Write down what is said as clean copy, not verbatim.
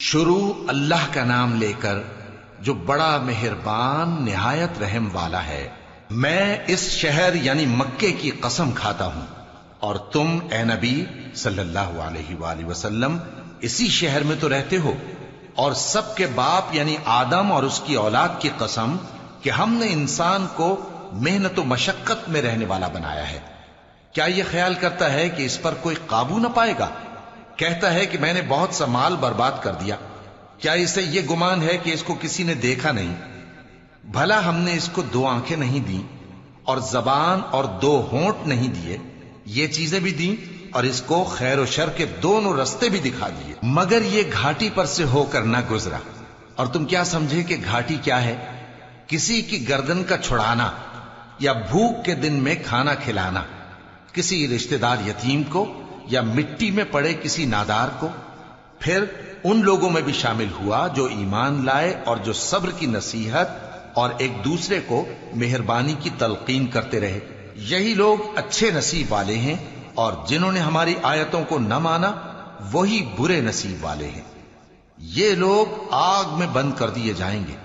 شروع اللہ کا نام لے کر جو بڑا مہربان نہایت رحم والا ہے۔ میں اس شہر یعنی مکے کی قسم کھاتا ہوں اور تم اے نبی صلی اللہ علیہ وآلہ وسلم اسی شہر میں تو رہتے ہو، اور سب کے باپ یعنی آدم اور اس کی اولاد کی قسم کہ ہم نے انسان کو محنت و مشقت میں رہنے والا بنایا ہے۔ کیا یہ خیال کرتا ہے کہ اس پر کوئی قابو نہ پائے گا؟ کہتا ہے کہ میں نے بہت سا مال برباد کر دیا، کیا اسے یہ گمان ہے کہ اس کو کسی نے دیکھا نہیں؟ بھلا ہم نے اس کو 2 آنکھیں نہیں دیں اور زبان اور 2 ہونٹ نہیں دیے؟ یہ چیزیں بھی دیں اور اس کو خیر و شر کے دونوں رستے بھی دکھا دیے، مگر یہ گھاٹی پر سے ہو کر نہ گزرا۔ اور تم کیا سمجھے کہ گھاٹی کیا ہے؟ کسی کی گردن کا چھڑانا یا بھوک کے دن میں کھانا کھلانا، کسی رشتہ دار یتیم کو یا مٹی میں پڑے کسی نادار کو۔ پھر ان لوگوں میں بھی شامل ہوا جو ایمان لائے اور جو صبر کی نصیحت اور ایک دوسرے کو مہربانی کی تلقین کرتے رہے۔ یہی لوگ اچھے نصیب والے ہیں، اور جنہوں نے ہماری آیتوں کو نہ مانا وہی برے نصیب والے ہیں۔ یہ لوگ آگ میں بند کر دیے جائیں گے،